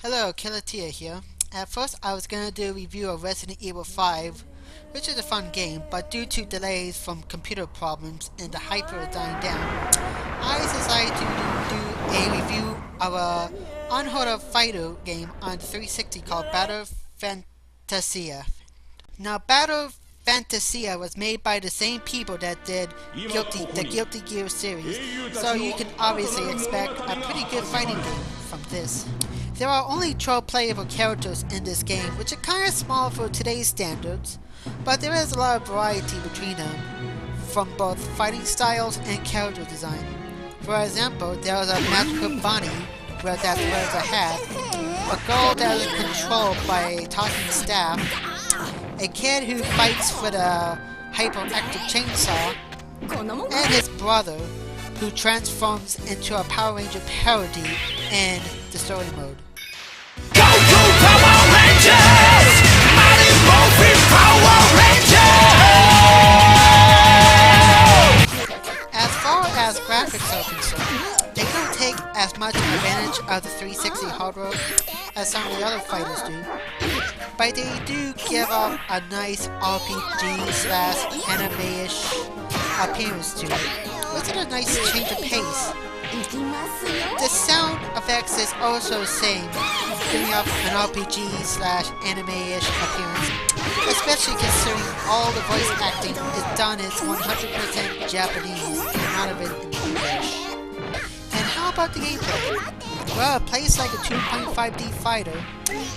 Hello, Killatia here. At first I was going to do a review of Resident Evil 5, which is a fun game, but due to delays from computer problems and the hyper dying down, I decided to do a review of a unheard of fighter game on 360 called Battle Fantasia. Now, Battle Fantasia was made by the same people that did the Guilty Gear series, so you can obviously expect a pretty good fighting game from this. There are only 12 playable characters in this game, which are kind of small for today's standards, but there is a lot of variety between them, from both fighting styles and character design. For example, there is a magical bunny, where that wears a hat, a girl that is controlled by a talking staff, a kid who fights with a hyperactive chainsaw, and his brother, who transforms into a Power Ranger parody in the story mode. Go Power Rangers! Mighty Morphin Power Rangers! As far as graphics are concerned, they don't take as much advantage of the 360 hardware as some of the other fighters do, but they do give off a nice RPG/anime-ish appearance to it. It's a nice change of pace. The sound effects is also the same, giving up an RPG/anime-ish appearance, especially considering all the voice acting is done in 100% Japanese, none of it in English. And how about the gameplay? Well, it plays like a 2.5D fighter,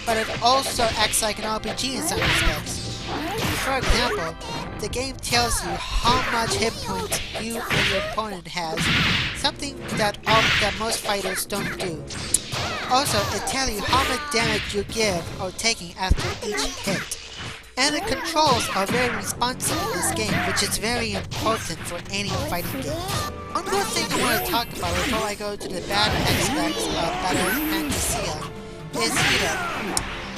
but it also acts like an RPG in some respects. For example, the game tells you how much hit points you and your opponent has, something that most fighters don't do. Also, it tells you how much damage you give or taking after each hit. And the controls are very responsive in this game, which is very important for any fighting game. One more thing I want to talk about before I go to the bad aspects of Battle Fantasia is heat up.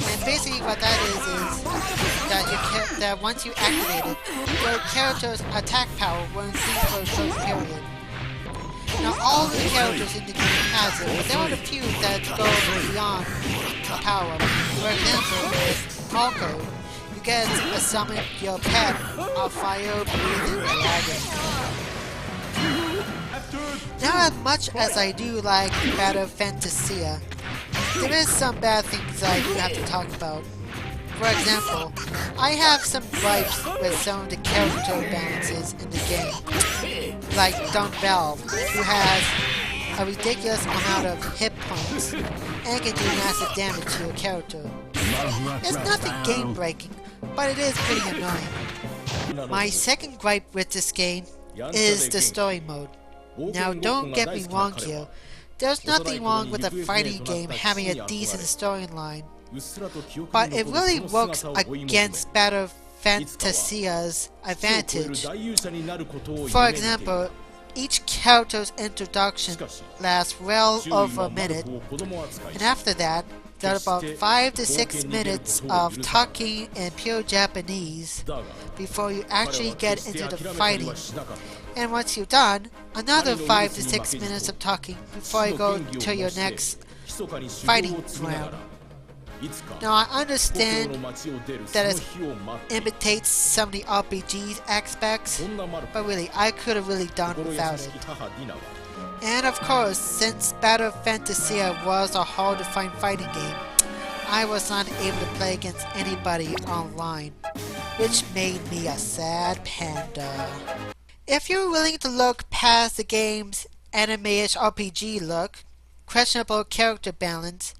And basically what that is that once you activate it, your character's attack power will increase for a short period. Now all the characters in the game has it, but there are a few that go beyond the power. For example, with Marco, you get to summon your pet, a fire-breathing dragon. Now, as much as I do like Battle Fantasia, there is some bad things I do have to talk about. For example, I have some gripes with some of the character balances in the game, like Don Valve, who has a ridiculous amount of hit points and can do massive damage to your character. It's nothing game-breaking, but it is pretty annoying. My second gripe with this game is the story mode. Now, don't get me wrong here. There's nothing wrong with a fighting game having a decent storyline, but it really works against Battle Fantasia's advantage. For example, each character's introduction lasts well over a minute, and after that, there are about 5 to 6 minutes of talking in pure Japanese before you actually get into the fighting. And once you're done, another 5 to 6 minutes of talking before you go to your next fighting round. Now I understand that it imitates some of the RPG aspects, but really, I could have really done without it. And of course, since Battle Fantasia was a hard-to-find fighting game, I was not able to play against anybody online, which made me a sad panda. If you're willing to look past the game's anime-ish RPG look, questionable character balance,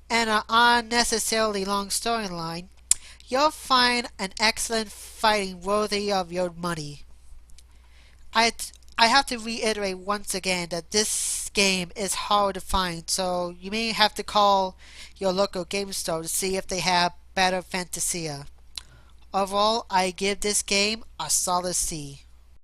and an unnecessarily long storyline, you'll find an excellent fighting worthy of your money. I have to reiterate once again that this game is hard to find, so you may have to call your local game store to see if they have Battle Fantasia. Overall, I give this game a solid C.